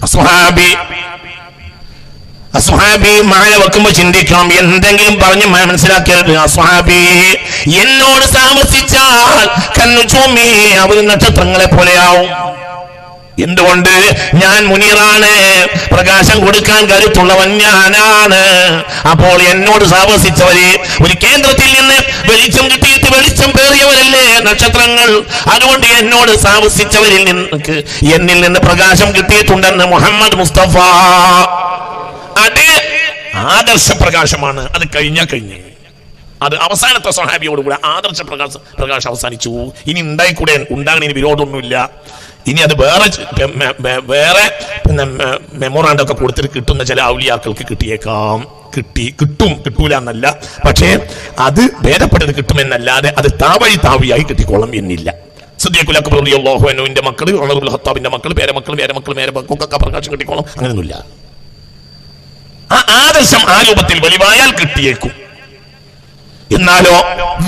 അസ്ഹാബി മാല വെക്കുമ്പോ ചിന്തിക്കണം, എന്തെങ്കിലും പറഞ്ഞ് മനസ്സിലാക്കിയത്. അസ്ഹാബി എന്നോട് താമസിച്ചാൽ കന്നുചൂമി, അവർ നക്ഷത്രങ്ങളെ പോലെയാവും. എന്തുകൊണ്ട്? ഞാൻ മുനീറാണ്, പ്രകാശം കൊടുക്കാൻ കരുത്തുള്ളവൻ ഞാനാണ്. അപ്പോൾ എന്നോട് താമസിച്ചവര് ഒരു കേന്ദ്രത്തിൽ നിന്ന് വെളിച്ചം കിട്ടിയിട്ട് വെളിച്ചം പേറിയവരല്ലേ നക്ഷത്രങ്ങൾ. അതുകൊണ്ട് എന്നോട് താമസിച്ചവരിൽ നിന്ന് എന്നിൽ നിന്ന് പ്രകാശം കിട്ടിയിട്ടുണ്ടെന്ന് മുഹമ്മദ് മുസ്തഫ. അത് ആദർശ പ്രകാശമാണ്. അത് കഴിഞ്ഞ് അത് അവസാനത്തെ സ്വഹാബിയോടുകൂടെ ആദർശ പ്രകാശം അവസാനിച്ചു. ഇനി ഉണ്ടാകണ വിരോധമൊന്നുമില്ല. ഇനി അത് വേറെ മെമ്മോറാണ്ടൊക്കെ കൊടുത്തിട്ട് കിട്ടുന്ന ചില ഔലിയാക്കൾക്ക് കിട്ടിയേക്കാം. കിട്ടൂല എന്നല്ല, പക്ഷേ അത് ഭേദപ്പെട്ടത് കിട്ടുമെന്നല്ലാതെ അത് താവഴിയായി കിട്ടിക്കോളം എന്നില്ല. സിദ്ദീഖുൽ അക്ബർ റളിയല്ലാഹു അൻഹുവിന്റെ മക്കൾ, ഉമർ ഇബ്നുൽ ഖത്താബിന്റെ മക്കൾ, പേരമക്കളൊക്കെ പ്രകാശം കിട്ടിക്കോളും, അങ്ങനെയൊന്നുമില്ല. ആ ആദർശം ആ രൂപത്തിൽ വെളിവായാൽ കിട്ടിയേക്കും. എന്നാലോ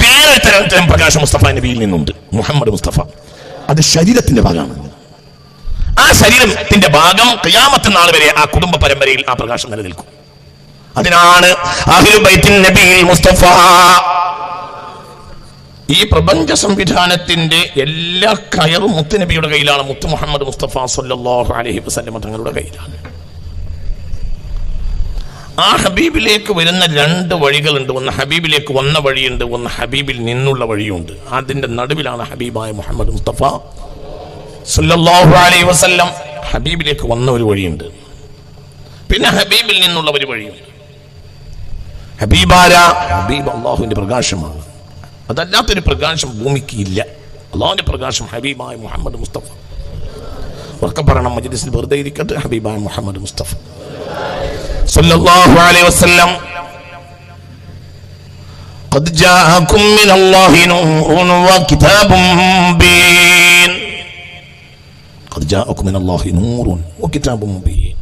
വേറെ തരം പ്രകാശം മുസ്തഫ നബിയിൽ നിന്നുണ്ട്, മുഹമ്മദ് മുസ്തഫ. അത് ശരീരത്തിന്റെ ഭാഗമാണ്. ആ ശരീരത്തിന്റെ ഭാഗം ഖിയാമത്ത് നാൾ വരെ ആ കുടുംബ പരമ്പരയിൽ ആ പ്രകാശം നിലനിൽക്കും. അതിനാണ് അഹ്ലു ബൈത്തിൻ നബിയിൽ മുസ്തഫ. ഈ പ്രപഞ്ച സംവിധാനത്തിന്റെ എല്ലാ കയറും മുത്തുനബിയുടെ കയ്യിലാണ്. മുത്ത് മുഹമ്മദ് മുസ്തഫ സല്ലല്ലാഹു അലൈഹി വസല്ലം തങ്ങളുടെ കയ്യിലാണ്. ആ ഹബീബിലേക്ക് വരുന്ന രണ്ട് വഴികളുണ്ട്. ഒന്ന് ഹബീബിലേക്ക് വന്ന വഴിയുണ്ട്, ഒന്ന് ഹബീബിൽ നിന്നുള്ള വഴിയുണ്ട്. അതിന്റെ നടുവിലാണ് ഹബീബായ മുഹമ്മദ് മുസ്തഫ സല്ലല്ലാഹു അലൈഹി വസല്ലം. ഹബീബിലേക്ക് വന്ന ഒരു വഴിയുണ്ട്, പിന്നെ ഹബീബിൽ നിന്നുള്ള ഒരു വഴിയുണ്ട്. ഹബീബ് അള്ളാഹുവിന്റെ പ്രകാശമാണ്. അതല്ലാത്തൊരു പ്രകാശം ഭൂമിക്ക് ഇല്ല. അള്ളാഹുവിന്റെ പ്രകാശം ഹബീബായ മുഹമ്മദ് മുസ്തഫ. ഉറക്കെ പറയണം, മജ്ലിസിൽ വെറുതെ ഇരിക്കട്ടെ. ഹബീബായ മുഹമ്മദ് മുസ്തഫ സല്ലല്ലാഹു അലൈഹി വസല്ലം. ഖദ് ജാഅകും മിനല്ലാഹി നൂറുൻ വകിതാബും മുബീൻ. ഖദ് ജാഅകും മിനല്ലാഹി നൂറുൻ വകിതാബും മുബീൻ.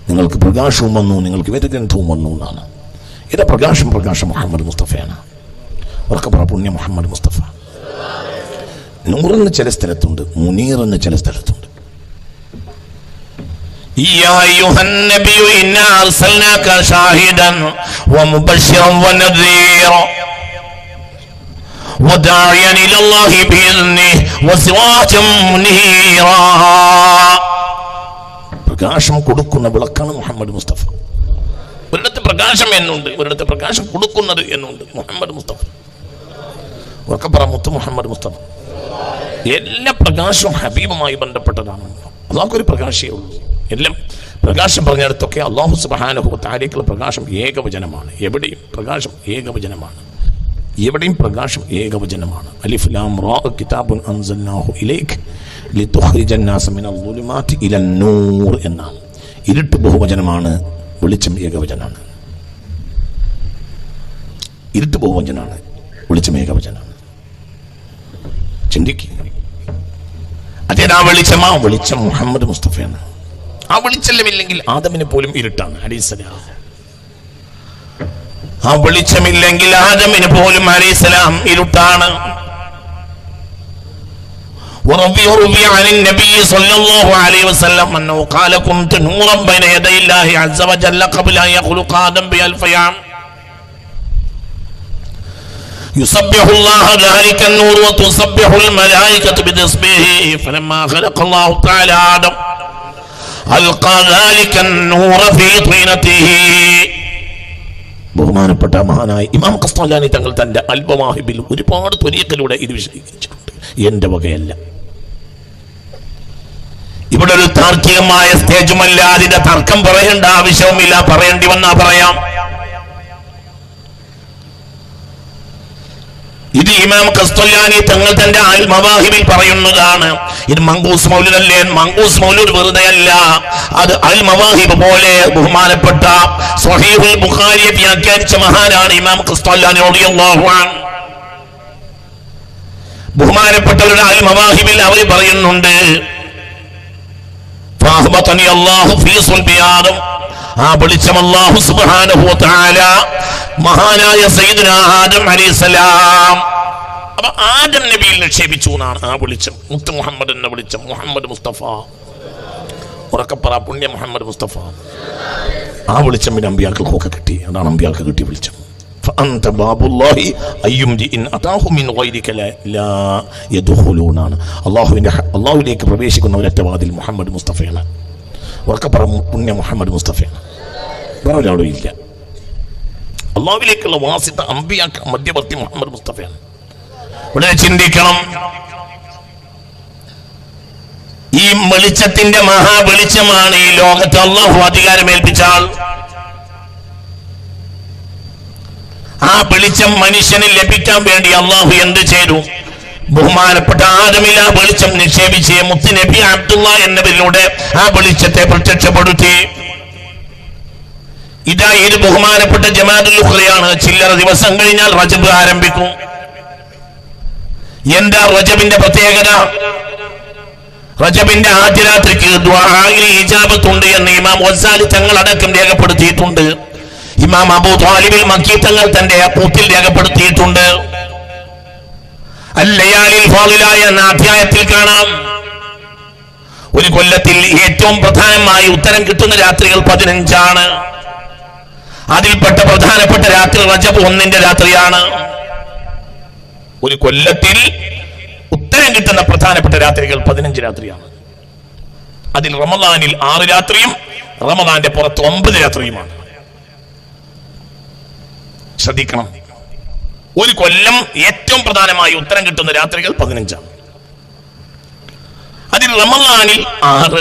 നിങ്ങൾക്ക് പ്രകാശവും വന്നു, നിങ്ങൾക്ക് വേദഗ്രന്ഥവും വന്നു എന്നാണ്. ഇത് പ്രകാശം മുഹമ്മദ് മുസ്തഫയാണ്. ഉറക്കെ പറ, പുണ്യ മുഹമ്മദ് മുസ്തഫ. നൂറെന്ന് ചില സ്ഥലത്തുണ്ട്, മുനീർ എന്ന് ചില സ്ഥലത്തുണ്ട്. يا أيها النبي إنا أرسلناك شاهدا ومبشرا ونذيرا وداعيا إلى الله بإذنه وسراجا منيرا. പ്രകാശം കൊടുക്കുന്ന വിളക്കാണ് മുഹമ്മദ് മുസ്തഫ. ഒരിടത്ത് പ്രകാശം എന്നുണ്ട്, ഒരിടത്ത് പ്രകാശം കൊടുക്കുന്നത് എന്നുണ്ട്. മുഹമ്മദ് മുസ്തഫ. ഉറക്കപ്പറ, മുത്ത് മുഹമ്മദ് മുസ്തഫ. എല്ലാ പ്രകാശവും ഹബീബുമായി ബന്ധപ്പെട്ടതാണ്. അള്ളാഹ്ക്കൊരു പ്രകാശമേ ഉള്ളൂ. എല്ലാം പ്രകാശം പറഞ്ഞിടത്തൊക്കെ അല്ലാഹു സുബ്ഹാനഹു വ തആലയ്ക്കുള്ള പ്രകാശം ഏകവചനമാണ്. എവിടെയും പ്രകാശം ഏകവചനമാണ്. അലിഫ് ലാം റാ കിതാബുൻ അൻസൽനാഹു ഇലൈക ലിതുഖ്രിജൻ നാസ മിനൽ ളുലുമാതി ഇലൻ നൂർ എന്നാണ്. ഇരുട്ട് ബഹുവചനമാണ്, വെളിച്ചം ഏകവചനമാണ്. ഇരുട്ട് ബഹുവചനമാണ്, വെളിച്ചം ഏകവചനമാണ്. ചിന്തിക്കുക. അതേതാ വെളിച്ചമാ? വെളിച്ചം മുഹമ്മദ് മുസ്തഫയാണ്. ആ വെളിച്ചമില്ലെങ്കിൽ ആദമിന് പോലും ഇരുട്ടാണ് അലൈഹിസ്സലാം. ആ വെളിച്ചമില്ലെങ്കിൽ ആദമിന് പോലും അലൈഹിസ്സലാം ഇരുട്ടാണ്. وروي عن النبي صلى الله عليه وسلم أنه قال كنت نورا بين يدي الله عز وجل قبل أن يخلق آدم بألف عام يسبح الله ذلك النور وتسبح الملائكة بتسبيحه فلما خلق الله تعالى آدم ألقى ذلك النور في طينته. ബഹുമാനപ്പെട്ട മഹാനായ ഇമാം ഖസ്താലാനി തങ്ങൾ തന്റെ അൽബമാഹിബിൽ ഒരുപാട് ത്വരീഖിലൂടെ ഇത് വിശദീകരിച്ചിട്ടുണ്ട്. എന്റെ വകയല്ല. ഇവിടെ ഒരു താർക്കികമായ സ്റ്റേജുമല്ല. അതിന്റെ തർക്കം പറയേണ്ട ആവശ്യവുമില്ല. പറയേണ്ടി വന്നാ പറയാം. ഇത് ഇമാം ഖസ്താലാനി തങ്ങൾ തന്റെ അൽ മവാഹിബിൽ പറയുന്നതാണ്. ഇത് മങ്കൂസ് മൗലൂദ് അല്ലേ? മങ്കൂസ് മൗലൂദ് വെറുതെ അല്ല. അത് അൽ മവാഹിബ് പോലെ ബഹുമാനപ്പെട്ട സ്വഹീഹുൽ ബുഖാരിയെ വ്യാഖ്യാനിച്ച മഹാനാണ് ഇമാം ഖസ്താലാനി റളിയല്ലാഹു അൻഹു. ബഹുമാനപ്പെട്ടവരുടെ അൽ മവാഹിബിൽ അവർ പറയുന്നുണ്ട്, ഫഅഹ്ബതനി അല്ലാഹു ഫീ സുൽബി ആദം. ആ വെളിച്ചം അല്ലാഹു സുബ്ഹാനഹു വ തആല മഹാനായ സയ്യിദുനാ ആദം അലൈഹിസ്സലാം, അപ്പൊ ആദം നബിയിൽ നിക്ഷേപിച്ചു എന്നാണ് ആ വെളിച്ചം. മുത്ത് മുഹമ്മദ് എന്ന വെളിച്ചം മുഹമ്മദ് മുസ്തഫ. ഉറക്കപ്പറ പുണ്യ മുഹമ്മദ് മുസ്തഫ. ആ വെളിച്ചം പിന്നെ അമ്പിയാക്കൾക്കൊക്കെ കിട്ടി. അതാണ് അമ്പിയാൾക്ക് കിട്ടിയ വെളിച്ചം. അള്ളാഹുവിലേക്ക് പ്രവേശിക്കുന്ന ഒരൊറ്റ വാതിൽ മുഹമ്മദ് മുസ്തഫയാണ്. ഉറക്കപ്പറ പുണ്യ മുഹമ്മദ് മുസ്തഫയാണ്. വേറെ ഒരാളും ഇല്ല. അള്ളാഹുവിലേക്കുള്ള വാസിത അമ്പിയാക്ക മധ്യവർത്തി മുഹമ്മദ് മുസ്തഫയാണ്. ഇവിടെ ചിന്തിക്കണം. ഈ വെളിച്ചത്തിന്റെ മഹാവെളിച്ചമാണ് ഈ ലോകത്ത് അള്ളാഹു അധികാരമേൽപ്പിച്ചാൽ ആ വെളിച്ചം മനുഷ്യന് ലഭിക്കാൻ വേണ്ടി അള്ളാഹു എന്ത് ചെയ്തു? ബഹുമാനപ്പെട്ട ആദമിൽ ആ വെളിച്ചം നിക്ഷേപിച്ച് മുത്ത് നബി അബ്ദുള്ള എന്നവരിലൂടെ ആ വെളിച്ചത്തെ പ്രത്യക്ഷപ്പെടുത്തി. ഇതാ ഇത് ബഹുമാനപ്പെട്ട ജമാഅത്തുൽ ഉഖ്റയാണ്. ചില്ലറ ദിവസം കഴിഞ്ഞാൽ റജബ് ആരംഭിക്കും. എന്താ റജബിന്റെ പ്രത്യേകത? റജബിന്റെ ആദ്യ രാത്രിക്ക് ദുആയിൽ ഇജാബത്തുണ്ട് എന്ന് ഇമാം ഗസാലി തങ്ങൾ അടക്കം രേഖപ്പെടുത്തിയിട്ടുണ്ട്. ഇമാം അബൂ ത്വാലിബിൽ മക്കി തങ്ങൾ തന്റെ കൂത്തിൽ രേഖപ്പെടുത്തിയിട്ടുണ്ട്. അൽ-ലയാലിൽ ഫാളില എന്ന അധ്യായത്തിൽ കാണാം, ഒരു കൊല്ലത്തിൽ ഏറ്റവും പ്രധാനമായി ഉത്തരം കിട്ടുന്ന രാത്രികൾ 15 അതിൽപ്പെട്ട പ്രധാനപ്പെട്ട രാത്രി റജബ് 1 രാത്രിയാണ്. ഒരു കൊല്ലത്തിൽ ഉത്തരം കിട്ടുന്ന പ്രധാനപ്പെട്ട രാത്രികൾ 15 രാത്രിയാണ്. അതിൽ റമദാനിൽ 6 രാത്രിയും റമദാന്റെ പുറത്ത് 9 രാത്രിയുമാണ്. ശ്രദ്ധിക്കണം. ഒരു കൊല്ലം ഏറ്റവും പ്രധാനമായി ഉത്തരം കിട്ടുന്ന രാത്രികൾ 15. അതിൽ റമദാനിൽ 6,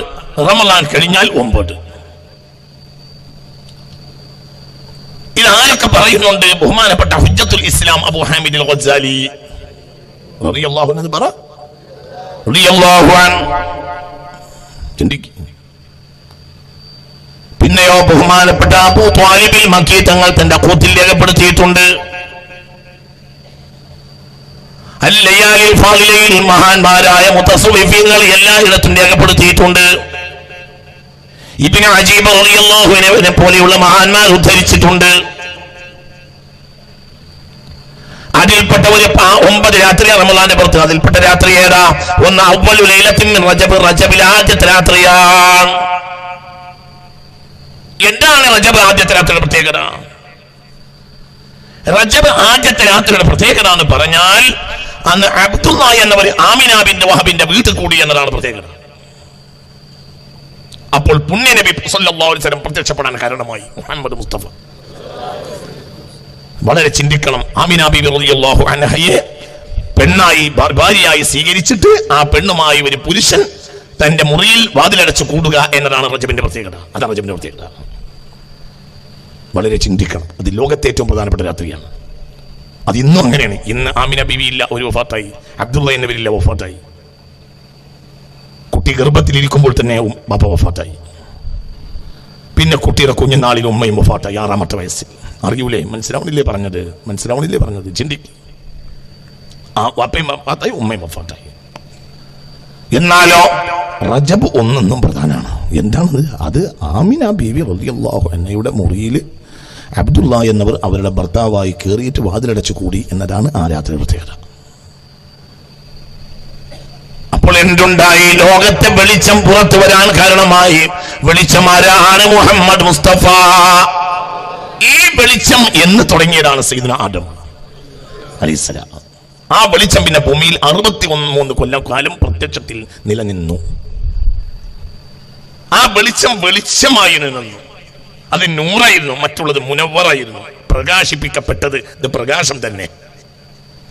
റമദാൻ കഴിഞ്ഞാൽ 9. ഇതാരൊക്കെ പറയുന്നുണ്ട്? ബഹുമാനപ്പെട്ട ഹുജ്ജത്തുൽ ഇസ്ലാം അബൂ ഹാമിദ് അൽ ഗസാലി റളിയല്ലാഹു അൻഹു പറ റളിയല്ലാഹു അൻഹു. പിന്നെയോ ബഹുമാനപ്പെട്ട അബൂ ത്വാലിബിൽ മക്കി തങ്ങൾ തന്റെ ഖൂത്തിൽ രേഖപ്പെടുത്തിയിട്ടുണ്ട്. അൽ-ലയാലിൽ ഫാളിലയിൽ മഹാന്മാരായ മുതസവ്വിഫീങ്ങൾ എല്ലായിടത്തും രേഖപ്പെടുത്തിയിട്ടുണ്ട്. ഇബ്നു അജീബ് റളിയല്ലാഹു അൻഹുവിനെ പോലെയുള്ള മഹാന്മാർ ഉദ്ധരിച്ചിട്ടുണ്ട്. അതിൽപ്പെട്ട ഒരു 9 രാത്രി റമദാന്റെ പുറത്ത്. അതിൽപ്പെട്ട രാത്രി ഏതാ? ഒന്ന് അവ്വലു ലൈലത്തിൻ മിൻ റജബ്, റജബിലെ ആദ്യത്തെ രാത്രിയാണ്. എന്താണ് റജബ് ആദ്യത്തെ രാത്രിയുടെ പ്രത്യേകത? റജബ് ആദ്യത്തെ രാത്രിയുടെ പ്രത്യേകത എന്ന് പറഞ്ഞാൽ അന്ന് അബ്ദുള്ള എന്നവർ ആമിന ബിൻത് വഹബിന്റെ വീട്ടിൽ കൂടി എന്നതാണ് പ്രത്യേകത. അപ്പോൾ പുണ്യ നബി സല്ലല്ലാഹു അലൈഹി വസല്ലം പ്രത്യക്ഷപ്പെടാൻ കാരണമായി മുഹമ്മദ് മുസ്തഫ. വളരെ ചിന്തിക്കണം. ആമിന ബിബി റളിയല്ലാഹു അൻഹയെ പെണ്ണായി ഭാര്യയായി സ്വീകരിച്ചിട്ട് ആ പെണ്ണുമായി ഒരു പുരുഷൻ തന്റെ മുറിയിൽ വാതിലടച്ച് കൂടുക എന്നതാണ് റജബിന്റെ പ്രത്യേകത. അതാണ് റജബിന്റെ പ്രത്യേകത. വളരെ ചിന്തിക്കണം. അത് ലോകത്തെ ഏറ്റവും പ്രധാനപ്പെട്ട രാത്രിയാണ്. അത് ഇന്നും അങ്ങനെയാണ്. ഇന്ന് ആമിന ബിബി ഇല്ല, ഒരു വഫാത്തായി. അബ്ദുള്ള എന്നവരില്ല, വഫാത്തായി. കുട്ടി ഗർഭത്തിലിരിക്കുമ്പോൾ തന്നെ ബാപ്പ വഫാത്തായി. പിന്നെ കുട്ടിയുടെ കുഞ്ഞുനാളിൽ ഉമ്മയും വഫാത്തായി 6-ാമത്തെ വയസ്സിൽ. അറിയൂലേ? മനസ്സിലാവണില്ലേ പറഞ്ഞത്? ചിന്തിക്കും. ആ വാപ്പയും വഫാത്തായി, ഉമ്മയും വഫാത്തായി. എന്നാലോ റജബ് 1 പ്രധാനമാണ്. എന്താണത്? അത് ആമിന ബീവി റളിയല്ലാഹു അൻഹയുടെ മുറിയിൽ അബ്ദുള്ള എന്നവർ അവരുടെ ഭർത്താവായി കയറിയിട്ട് വാതിലടച്ചു കൂടി എന്നതാണ് ആ രാത്രി പ്രത്യേകത. അപ്പോൾ എന്തുണ്ടായി? ലോകത്തെ വെളിച്ചം പുറത്തു വരാൻ കാരണമായി വെളിച്ചമാരാണ് മുഹമ്മദ് മുസ്തഫ. ഈ വെളിച്ചം എന്ന് തുടങ്ങിയതാണ് സയ്യിദുനാ ആദം അലൈഹിസ്സലാം. ആ വെളിച്ചം പിന്നെ ഭൂമിയിൽ 63 കൊല്ലം കാലം പ്രത്യക്ഷത്തിൽ നിലനിന്നു. ആ വെളിച്ചം വെളിച്ചമായി നിന്നു. അത് നൂറായിരുന്നു, മറ്റുള്ളത് മുനവ്വറായിരുന്നു. പ്രകാശിപ്പിക്കപ്പെട്ടത് ഇത് പ്രകാശം തന്നെ.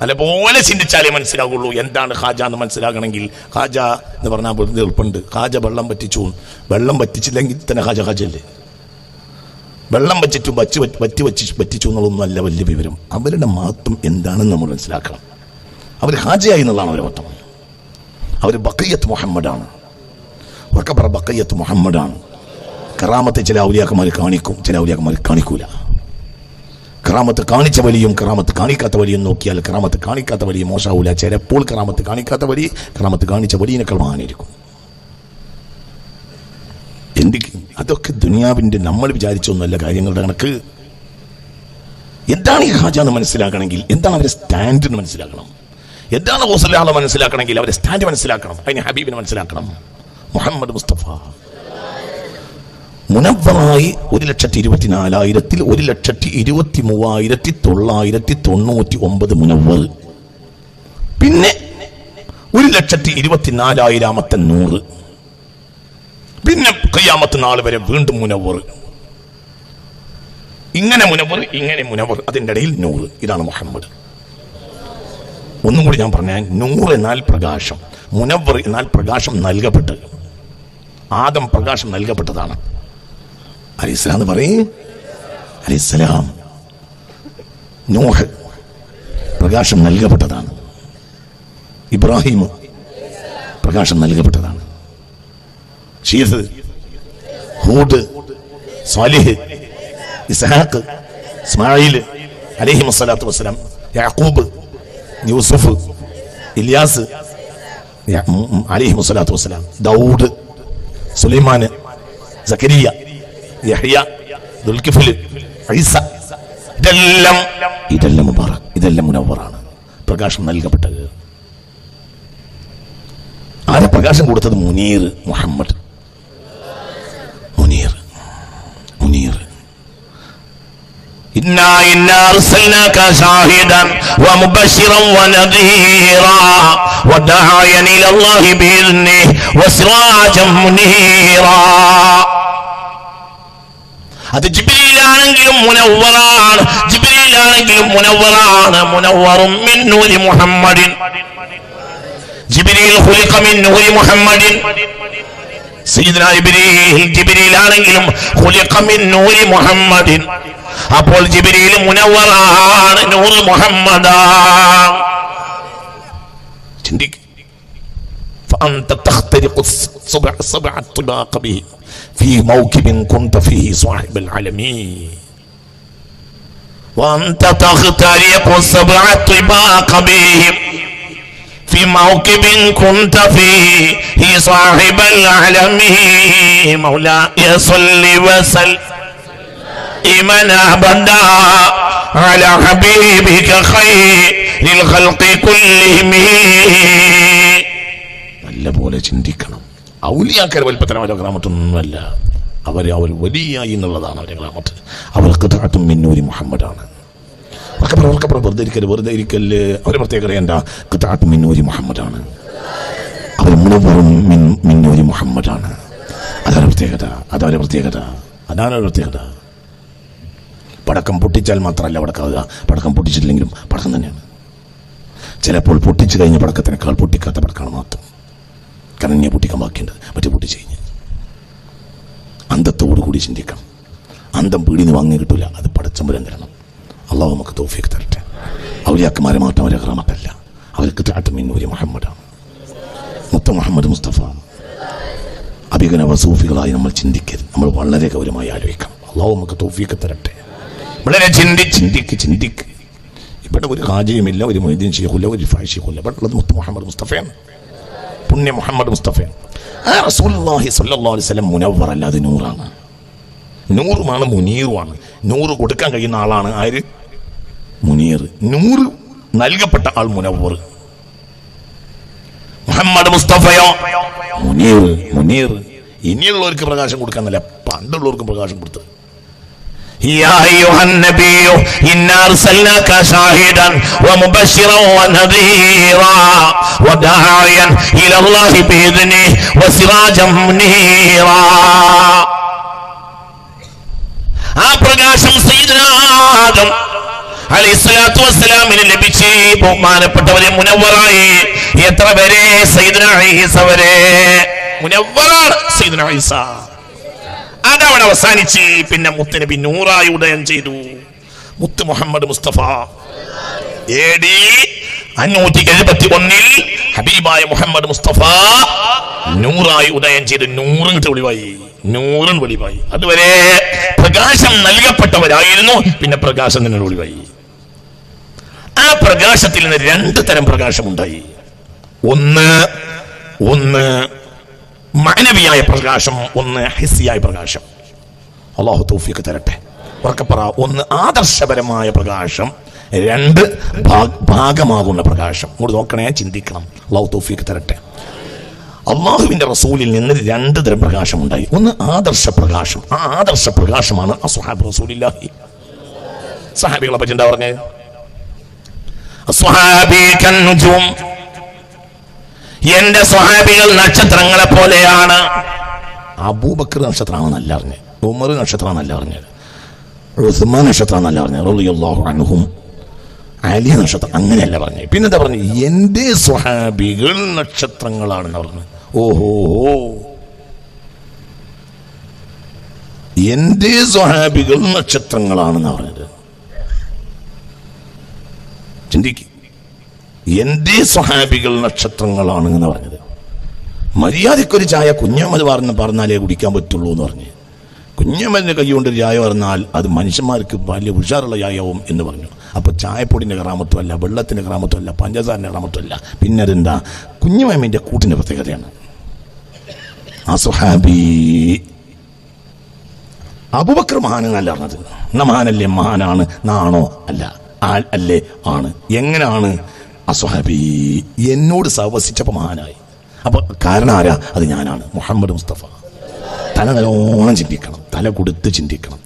അതുപോലെ ചിന്തിച്ചാലേ മനസ്സിലാകുള്ളൂ എന്താണ് ഖാജ എന്ന് മനസ്സിലാകണമെങ്കിൽ. ഖാജ എന്ന് പറഞ്ഞാൽ വെറുതെ എളുപ്പമുണ്ട്. ഖാജ വെള്ളം പറ്റിച്ചു, വെള്ളം പറ്റിച്ചില്ലെങ്കിൽ തന്നെ ഖാജല്ലേ. വെള്ളം വച്ചിട്ട് വറ്റിച്ചു എന്നുള്ളതൊന്നുമല്ല വലിയ വിവരം. അവരുടെ മഹത്വം എന്താണെന്ന് നമ്മൾ മനസ്സിലാക്കണം. അവർ ഹാജയായി എന്നുള്ളതാണ് അവരുടെ മഹത്വം. അവർ ബഖയ്യത്ത് മുഹമ്മദാണ്. ബഖയ്യത്ത് മുഹമ്മദാണ്. കറാമത്തെ ചില ഔലിയാക്കന്മാർ കാണിക്കും, ചില ഔലിയാക്കന്മാർ കാണിക്കൂല. കറാമത്ത് കാണിച്ച വലിയും കറാമത്ത് കാണിക്കാത്ത വലിയും നോക്കിയാൽ കറാമത്ത് കാണിക്കാത്ത വലിയ മോശമാവൂല. ചിലപ്പോൾ കറാമത്ത് കാണിക്കാത്ത വലിയ കറാമത്ത് കാണിച്ച വലിയനേക്കാൾ മഹാനായിരിക്കും. അതൊക്കെ ദുനിയാവിൻ്റെ നമ്മൾ വിചാരിച്ചൊന്നുമല്ല കാര്യങ്ങളുടെ കണക്ക്. എന്താണ് ഈ ഹാജ എന്ന് മനസ്സിലാക്കണമെങ്കിൽ എന്താണ് അവരുടെ സ്റ്റാൻഡ് എന്ന് മനസ്സിലാക്കണം. എന്താണ് റസൂലുള്ളാഹിനെ മനസ്സിലാക്കണമെങ്കിൽ അവരുടെ സ്റ്റാൻഡ് മനസ്സിലാക്കണം. അതിന് ഹബീബിനെ മനസ്സിലാക്കണം. മുഹമ്മദ് മുസ്തഫ മുനവ്വറായി 1,24,000-ൽ 1,23,999 മുനവ്വർ. പിന്നെ 1,24,000-ാമത്തെ നൂറ്. പിന്നെ ഖിയാമത്ത് നാൾ വരെ വീണ്ടും മുനവ്വർ. ഇങ്ങനെ മുനവ്വർ, ഇങ്ങനെ മുനവ്വർ, അതിൻ്റെ ഇടയിൽ നൂറ്. ഇതാണ് മുഹമ്മദ്. ഒന്നും കൂടി ഞാൻ പറഞ്ഞ, നൂറ് എന്നാൽ പ്രകാശം, മുനവ്വർ എന്നാൽ പ്രകാശം നൽകപ്പെട്ടത്. ആദം പ്രകാശം നൽകപ്പെട്ടതാണ്. അലൈഹിസ്സലാം എന്ന് പറയും. അലൈഹിസ്സലാം. നൂഹ് പ്രകാശം നൽകപ്പെട്ടതാണ്. ഇബ്രാഹിം പ്രകാശം നൽകപ്പെട്ടതാണ്. ഷീസ്, ഹൂദ്, സാലിഹ്, ഇസ്ഹാഖ്, ഇസ്മായിൽ അലൈഹിസ്സലാത്തു വസ്സലാം, യാക്കൂബ്, യൂസുഫ്, ഇല്യാസ് അലൈഹിസ്സലാത്തു വസ്സലാം, ദൗദ്, സുലൈമാൻ, സക്കരിയ, യഹ്യ, ദുൽകിഫ്ൽ, ഈസ, ഇതെല്ലാം മുബാറക്, ഇതെല്ലാം മുനവ്വറാണ്, പ്രകാശം നൽകപ്പെട്ടത്. ആരെ പ്രകാശം കൊടുത്തത്? മുനീർ, മുഹമ്മദ്. മുനീർ. إنا أرسلناك شاهدا ومبشرا ونذيرا وداعيا إلى الله بإذنه وسراجا منيرا. അത് ജിബ്രീലാണെങ്കിലും മുനവ്വറാണ്, ജിബ്രീലാണെങ്കിലും മുനവ്വറാണ്. മുനവ്വറും മിൻ നൂരി മുഹമ്മദിൻ. ജിബ്രീൽ ഖുലിഖ മിൻ നൂരി മുഹമ്മദിൻ. സയ്യിദുനാ ജിബ്രീലാണെങ്കിലും ഖുലിഖ മിൻ നൂരി മുഹമ്മദിൻ. അപ്പോൾ ജിബ്രീൽ മുനവ്വറാണ്, നൂറ് മുഹമ്മദാണ്. ചിന്തിക്ക്. فأنت تخترق سبع الطباق به في موكب كنت فيه صاحب العالمين. وأنت تخترق سبع الطباق بهم في موكب كنت فيه صاحب العالمين. مولاي صل وسلم إيمان أبدا على حبيبك خير للخلق كلهم. നല്ലപോലെ ചിന്തിക്കണം. ഔലിയാക്കൾ വലിപ്പത്തരം അവരുടെ ഗ്രാമത്തൊന്നുമല്ല. അവർ വലിയായി എന്നുള്ളതാണ് അവരുടെ ഗ്രാമത്ത്. അവർക്ക് താത്തും മിന്നൂരി മുഹമ്മദാണ്. അവർക്ക് വെറുതെ ഇരിക്കല്. അവരെ പ്രത്യേകത എന്താ? താത്തും മിന്നൂരി മുഹമ്മദാണ്. അവർ മുഴുവൻ മിന്നൂരി മുഹമ്മദാണ്. അതാണ് പ്രത്യേകത. അതാണ് പ്രത്യേകത. പടക്കം പൊട്ടിച്ചാൽ മാത്രമല്ല പടക്കാവുക, പടക്കം പൊട്ടിച്ചിട്ടില്ലെങ്കിലും പടക്കം തന്നെയാണ്. ചിലപ്പോൾ പൊട്ടിച്ചു കഴിഞ്ഞ പടക്കത്തിനേക്കാൾ പൊട്ടിക്കാത്ത പടക്കമാണ് മാത്രം. കാരണം ഞാൻ പൊട്ടിക്കാൻ ബാക്കിയുണ്ട്, മറ്റേ പൊട്ടിച്ചു കഴിഞ്ഞ്. അന്തത്തോടു കൂടി ചിന്തിക്കണം. അന്തം പീടിന്ന് വാങ്ങി കിട്ടില്ല, അത് പടച്ചമ്പരം തരണം. അള്ളാഹു നമുക്ക് തൗഫീഖ് തരട്ടെ. ഔലിയാക്കന്മാരെ മാറ്റം അവരെ ഗ്രാമത്തല്ല, അവർക്ക് മിന്നൂരി മുഹമ്മദാണ്. മുത്ത മുഹമ്മദ് മുസ്തഫ. അഭിഗനവ സൂഫികളായി നമ്മൾ ചിന്തിക്കരുത്. നമ്മൾ വളരെ ഗൗരവമായി ആലോചിക്കണം. അള്ളാഹു നമുക്ക് തൗഫീഖ് തരട്ടെ. വളരെ ചിന്തിക്ക്. ഇവിടെ ഒരു ഹാജിയുമില്ല, ഒരു മൊയ്തീൻ ശൈഖുല്ല, ഒരു റിഫായി ശൈഖുല്ല. ഇവിടെ ഉള്ളത് മുത്ത് മുഹമ്മദ് മുസ്തഫയാണ്, പുണ്യ മുഹമ്മദ് മുസ്തഫയാണ്. ആ റസൂലുള്ളാഹി സ്വല്ലല്ലാഹു അലൈഹി വസല്ലം മുനവ്വർ അല്ല, അത് നൂറാണ്. നൂറുമാണ്, മുനീറുമാണ്. നൂറ് കൊടുക്കാൻ കഴിയുന്ന ആളാണ് ആര്? മുനീർ. നൂറ് നൽകപ്പെട്ട ആൾ മുനവ്വർ. മുഹമ്മദ് മുസ്തഫയോ മുനീർ. ഇനിയുള്ളവർക്ക് പ്രകാശം കൊടുക്കാന്നല്ല, പണ്ടുള്ളവർക്കും പ്രകാശം കൊടുത്തത്. يا أيها النبي إنا أرسلناك شاهدا ومبشرا ونذيرا وداعيا إلى الله بإذنه وسراجا منيرا. ആ പ്രകാശം സയ്യിദുനാ ആദം അലൈഹിസ്സലാത്തു വസ്സലാമിന് ലഭിച്ച് ബഹുമാനപ്പെട്ടവരെ മുനവ്വറായി. എത്ര പേരെ? സയ്യിദുനാ ഈസ വരെ മുനവ്വറാണ് സയ്യിദുനാ ഈസ. അതവിടെ അവസാനിച്ച് പിന്നെ മുത്തുനബി നൂറായി ഉദയം ചെയ്തു. മുത്ത് മുഹമ്മദ് മുസ്തഫ AD 571 ഹബീബായ മുഹമ്മദ് മുസ്തഫ നൂറായി ഉദയം ചെയ്ത് നൂറിട്ട് വെളിവായി. അതുവരെ പ്രകാശം നൽകപ്പെട്ടവരായിരുന്നു, പിന്നെ പ്രകാശം തന്നെ വെളിവായി. ആ പ്രകാശത്തിൽ നിന്ന് രണ്ട് തരം പ്രകാശമുണ്ടായി. ഒന്ന് മാനവിയായ പ്രകാശം, ഒന്ന് ഹിസ്സിയായ പ്രകാശം. അല്ലാഹു തൗഫീഖ് തരട്ടെ. ഉറക്കപ്പറ. ഒന്ന് ആദർശപരമായ പ്രകാശം, രണ്ട് ഭാഗമാകുന്ന പ്രകാശം. ഇങ്ങോട്ട് നോക്കണേ, ചിന്തിക്കണം. അല്ലാഹു തൗഫീഖ് തരട്ടെ. അള്ളാഹുവിന്റെ റസൂലിൽ നിന്ന് 2 തരം പ്രകാശം ഉണ്ടായി. ഒന്ന് ആദർശ പ്രകാശം. ആ ആദർശ പ്രകാശമാണ് അസ്ഹാബ് റസൂലില്ലാഹി. സഹാബികളെ പറ്റി എന്താ പറഞ്ഞത്? അസ്ഹാബി കന്നുജൂം, എന്റെ സ്വഹാബികൾ നക്ഷത്രങ്ങളെ പോലെയാണ്. അബൂബക്കർ നക്ഷത്രമാണെന്നല്ല പറഞ്ഞത്, ഉമർ നക്ഷത്രമാണെന്നല്ല പറഞ്ഞത്, ഉസ്മാൻ നക്ഷത്രമാണെന്നല്ല പറഞ്ഞത്, റളിയല്ലാഹു അൻഹും അലി നക്ഷത്രം, അങ്ങനെയല്ല പറഞ്ഞത്. പിന്നെന്താ പറഞ്ഞു? എന്റെ സ്വഹാബികൾ നക്ഷത്രങ്ങളാണെന്ന് പറഞ്ഞത്. ഓഹോ, എന്റെ സ്വഹാബികൾ നക്ഷത്രങ്ങളാണെന്ന് പറഞ്ഞത്. ചിന്തിക്ക്, എന്റെ സ്വഹാബികൾ നക്ഷത്രങ്ങളാണ് എന്ന് പറഞ്ഞത്. മര്യാദക്കൊരു ചായ കുഞ്ഞമ്മദ് പറഞ്ഞാലേ കുടിക്കാൻ പറ്റുള്ളൂ എന്ന് പറഞ്ഞ്, കുഞ്ഞമ്മദിന്റെ കൈ കൊണ്ടൊരു ചായ പറഞ്ഞാൽ അത് മനുഷ്യന്മാർക്ക് വലിയ ഉഷാറുള്ള ചായവും എന്ന് പറഞ്ഞു. അപ്പൊ ചായപ്പൊടിന്റെ കറാമത്തും അല്ല, വെള്ളത്തിന്റെ കറാമത്തും അല്ല, പഞ്ചസാരന്റെ കറാമത്തും അല്ല, പിന്നെ അതെന്താ? കുഞ്ഞമ്മന്റെ കൂട്ടിന്റെ പ്രത്യേകതയാണ്. ആ സ്വഹാബി അബൂബക്കർ മഹാനെന്നല്ല പറഞ്ഞത്. എന്നാ മഹാനല്ലേ? മഹാനാണ്. നാണോ? അല്ല. അല്ലേ? ആണ്. എങ്ങനെയാണ്? അസ്വഹാബി എന്നോട് സഹവസിച്ചപ്പോ മഹാനായി. അപ്പൊ കാരണം ആരാ? അത് ഞാനാണ്, മുഹമ്മദ് മുസ്തഫ. തല നല്ലോണം ചിന്തിക്കണം, തല കൊടുത്ത് ചിന്തിക്കണം.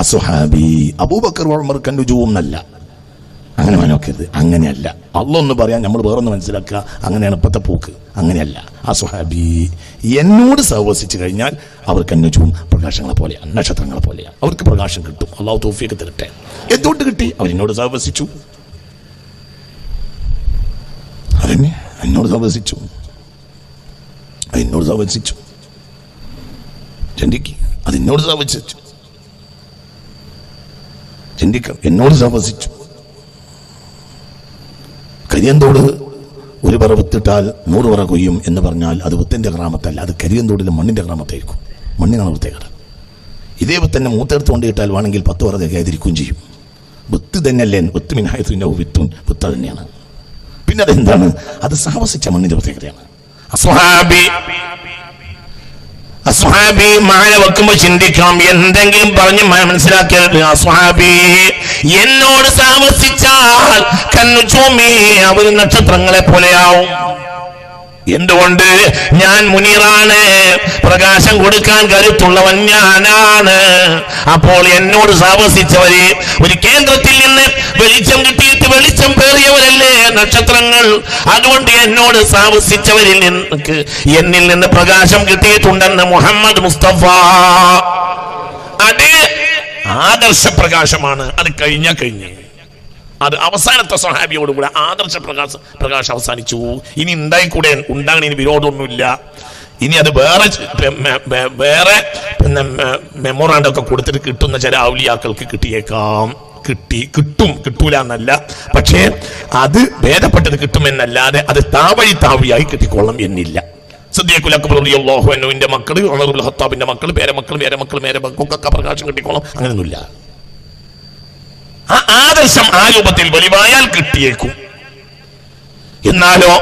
അസ്വഹാബി അബൂബക്കർ ഉമർ കന്നുജൂം എന്നല്ല, അങ്ങനെ മനോക്കരുത്. അങ്ങനെയല്ല. അള്ളൊന്ന് പറയാൻ നമ്മൾ വേറൊന്ന് മനസ്സിലാക്കുക. അങ്ങനെയാണ് ഇപ്പോഴത്തെ പോക്ക്. അങ്ങനെയല്ല. അസ്വഹാബി എന്നോട് സഹവസിച്ചു കഴിഞ്ഞാൽ അവർ കന്നുജൂം, പ്രകാശങ്ങളെ പോലെയാണ്, നക്ഷത്രങ്ങളെ പോലെയാണ്. അവർക്ക് പ്രകാശം കിട്ടും. അള്ളാഹു തൗഫീഖ് തരട്ടെ. എന്തുകൊണ്ട് കിട്ടി? അവരെന്നോട് സഹവസിച്ചു. അതന്നെ, എന്നോട് സഹവസിച്ചു, എന്നോട് സഹവസിച്ചു. ചിന്തിക്ക്, അതെന്നോട് സഹവസിച്ചു. ചിന്തിക്കാം, എന്നോട് സഹവസിച്ചു. കരിയന്തോട് ഒരു പറ വിത്തിട്ടാൽ 100 പറ കൊയ്യും എന്ന് പറഞ്ഞാൽ അത് വിത്തിന്റെ ക്രാമത്തല്ല, അത് കരിയന്തോടിലെ മണ്ണിന്റെ ക്രാമത്തായിരിക്കും. മണ്ണിനാണ് പ്രത്യേകത. ഇതേ വിത്തന്നെ മൂത്തെടുത്ത് കൊണ്ടിട്ടാൽ വേണമെങ്കിൽ 10 പറ തികയാതിരിക്കുകയും ചെയ്യും. വിത്ത് തന്നെയല്ലേ? വിത്ത് മിൻഹായത്തുൻ വിത്തുൻ, വിത്ത് തന്നെയാണ്. പിന്നെ അതെന്താണ്? അത് സഹവസിച്ച മണ്ണിന്റെ പ്രത്യേകതയാണ്. അസ്ഹാബി മാല വെക്കുമ്പോ ചിന്തിക്കണം, എന്തെങ്കിലും പറഞ്ഞ് മനസ്സിലാക്കിയത്. അസ്ഹാബി എന്നോട് താമസിച്ചാൽ കന്നുജൂമി, അവർ നക്ഷത്രങ്ങളെ പോലെയാവും. എന്തുകൊണ്ട്? ഞാൻ മുനീറാണ്, പ്രകാശം കൊടുക്കാൻ കരുത്തുള്ളവൻ ഞാനാണ്. അപ്പോൾ എന്നോട് താമസിച്ചവര് ഒരു കേന്ദ്രത്തിൽ നിന്ന് വെളിച്ചം കിട്ടിയിട്ട് വെളിച്ചം പേറിയവരല്ലേ നക്ഷത്രങ്ങൾ. അതുകൊണ്ട് എന്നോട് താമസിച്ചവരിൽ എന്നിൽ നിന്ന് പ്രകാശം കിട്ടിയിട്ടുണ്ടെന്ന് മുഹമ്മദ് മുസ്തഫ. അത് ആദർശ പ്രകാശമാണ്. അത് കഴിഞ്ഞ് അത് അവസാനത്തെ സ്വഹാബിയോടുകൂടെ ആദർശ പ്രകാശം അവസാനിച്ചു. ഇനി ഉണ്ടാകണ ഇനി വിരോധമൊന്നുമില്ല. ഇനി അത് വേറെ മെമ്മോറാണ്ടൊക്കെ കൊടുത്തിട്ട് കിട്ടുന്ന ചില ഔലിയാക്കൾക്ക് കിട്ടിയേക്കാം. കിട്ടൂല എന്നല്ല, പക്ഷേ അത് ഭേദപ്പെട്ടത് കിട്ടുമെന്നല്ലാതെ അത് താവഴിയായി കിട്ടിക്കൊള്ളും എന്നില്ല. സിദ്ദീഖുൽ അക്ബർ റളിയല്ലാഹു അൻഹുവിന്റെ മക്കള്, ഉമർ ഇബ്നുൽ ഖത്താബിന്റെ മക്കള്, പേരമക്കളൊക്കെ പ്രകാശം കിട്ടിക്കോളും, അങ്ങനെയൊന്നുമില്ല. ആ ആദർശം ആ രൂപത്തിൽ വെളിവായാൽ കിട്ടിയേക്കും. എന്നാലോ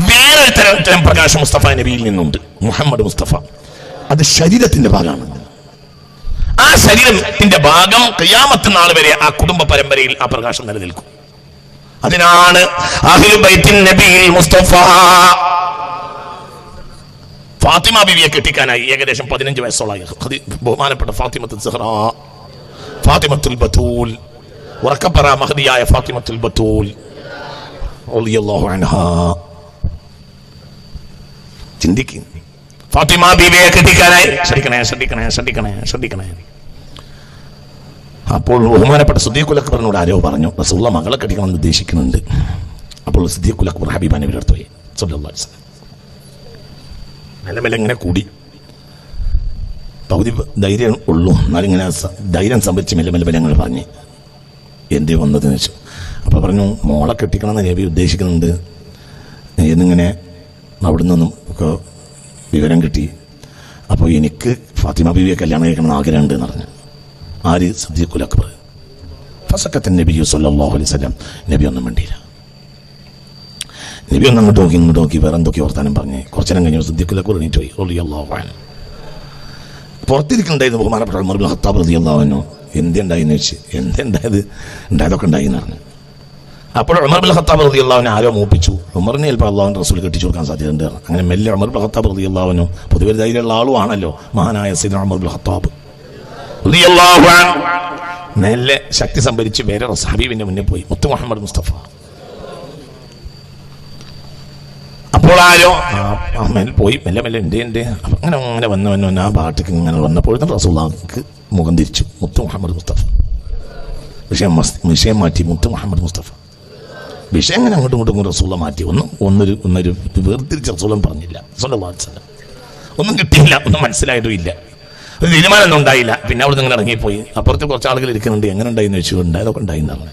വേറൊരു തരം പ്രകാശം മുസ്തഫ നബിയിൽ നിന്നുണ്ട്, മുഹമ്മദ് മുസ്തഫ. അത് ശരീരത്തിന്റെ ഭാഗമാണ്. ആ ശരീരത്തിന്റെ ഭാഗം ഖിയാമത്ത് നാൾ വരെ ആ കുടുംബ പരമ്പരയിൽ ആ പ്രകാശം നിലനിൽക്കും. അതിനാണ് അഹ്ലു ബൈത്തിൻ നബിയിൽ മുസ്തഫ. ഫാത്തിമ ബീവിയെ കെട്ടിക്കാനായി ഏകദേശം 15 വയസ്സോളായി ബഹുമാനപ്പെട്ട ഫാത്തിമത്തുൽ സഹ്റാ, ഫാത്തിമത്തുൽ ബത്തൂൽ, ഉറക്കപ്പറ മഹദിയായ ഫാത്തിമത്തുൽ ബത്തൂൽ റളിയല്ലാഹു അൻഹാ. ചിന്തിക്കും, ഫാത്തിമ ബീവിയെ കെട്ടിക്കാനായി ശ്രദ്ധിക്കണേ. അപ്പോൾ ബഹുമാനപ്പെട്ട സിദ്ദീഖുൽ അക്ബറിനോട് ആരോ പറഞ്ഞു, റസൂലുള്ളാഹി മകളെ കെട്ടിക്കണമെന്ന് ഉദ്ദേശിക്കുന്നുണ്ട്. അപ്പോൾ സിദ്ദീഖുൽ അക്ബർ ഹബീബ നബിയുടെ അടുത്ത് പോയി സല്ലല്ലാഹു അലൈഹി വസല്ലം. മെല്ലെ ഇങ്ങനെ കൂടി പകുതി ധൈര്യം ഉള്ളൂ, എന്നാലും ഇങ്ങനെ ധൈര്യം സംഭരിച്ച് മെല്ലെ ഞങ്ങൾ പറഞ്ഞ് എന്തേ വന്നതെന്ന് വെച്ചു. അപ്പോൾ പറഞ്ഞു, മോളെ കെട്ടിക്കണമെന്ന് നബി ഉദ്ദേശിക്കുന്നുണ്ട് എന്നിങ്ങനെ അവിടെ നിന്നും ഒക്കെ വിവരം കിട്ടി. അപ്പോൾ എനിക്ക് ഫാത്തിമ ബീവിയെ കല്യാണം കഴിക്കണമെന്ന് ആഗ്രഹമുണ്ട് എന്ന് പറഞ്ഞു. ആര്? സിദ്ദീഖുൽ അക്ബർ. ഫസക്കത്ത നബി സല്ലല്ലാഹു അലൈഹി വസല്ലം. നബി ഒന്നും വേണ്ടിയില്ല. നബി ഒന്ന് അങ്ങോട്ട് നോക്കി വേറെ എന്തൊക്കെ വർത്താനം പറഞ്ഞ് കുറച്ചു നേരം കഴിഞ്ഞു സിദ്ദീഖുൽ അക്ബർ എണീറ്റ് പോയി റളിയല്ലാഹു അൻഹു. പുറത്തിരിക്കുന്നുണ്ടായിരുന്നു ബഹുമാനപ്പെട്ട ഉമർ ഇബ്നുൽ ഖത്താബ് റളിയല്ലാഹു അൻഹു. എന്തുണ്ടായിന്ന് വെച്ച്, ഉണ്ടായതൊക്കെ ഉണ്ടായി എന്ന് പറഞ്ഞു. അപ്പോൾ ഉമർ ഇബ്നുൽ ഖത്താബ് റളിയല്ലാഹു അൻഹു ആരോ മൂപ്പിച്ചു. ഉമറിനെ ചിലപ്പോൾ അള്ളാഹുവിൻ്റെ റസൂൽ കെട്ടിച്ചു കൊടുക്കാൻ സാധ്യതയുണ്ട്. അങ്ങനെ മെല്ലെ ഉമർ ഇബ്നുൽ ഖത്താബ് റളിയല്ലാഹു അൻഹു പൊതുവെ ധൈര്യമുള്ള ആളുമാണല്ലോ മഹാനായ സയ്യിദുനാ ഉമർ ഇബ്നുൽ ഖത്താബ് റളിയല്ലാഹു അൻഹു. മെല്ലെ ശക്തി സംഭരിച്ച് വേറെ ഹബീബിന്റെ മുന്നിൽ പോയി, മുത്ത് മുഹമ്മദ് മുസ്തഫ. അപ്പോൾ ആരോ പോയി മെല്ലെ മെല്ലെ എൻ്റെ അങ്ങനെ അങ്ങനെ വന്ന് ആ ഭാഗത്തേക്ക് ഇങ്ങനെ വന്നപ്പോഴത്തെ റസൂലുള്ളാഹിക്ക് മുഖം തിരിച്ചു. മുത്ത് മുഹമ്മദ് മുസ്തഫ വിഷയം മാറ്റി. മുത്ത് മുഹമ്മദ് മുസ്തഫ വിഷയം അങ്ങനെ അങ്ങോട്ടും ഇങ്ങോട്ടും റസൂലുള്ളാഹി മാറ്റി. ഒന്നൊരു വേർതിരിച്ച് റസൂലുള്ളാഹി പറഞ്ഞില്ല സ്വല്ലല്ലാഹു അലൈഹി വസല്ലം. ഒന്നും കിട്ടിയില്ല, ഒന്നും മനസ്സിലായിട്ടും ഇല്ല, ഒരു തീരുമാനമൊന്നും ഉണ്ടായില്ല. പിന്നെ അവിടെ നിന്ന് ഇറങ്ങിപ്പോയി. അപ്പുറത്ത് കുറച്ച് ആളുകൾ ഇരിക്കുന്നുണ്ട്, എങ്ങനെ ഉണ്ടായിന്ന് വെച്ചു. ഉണ്ടായതൊക്കെ ഉണ്ടായിന്നാണ്.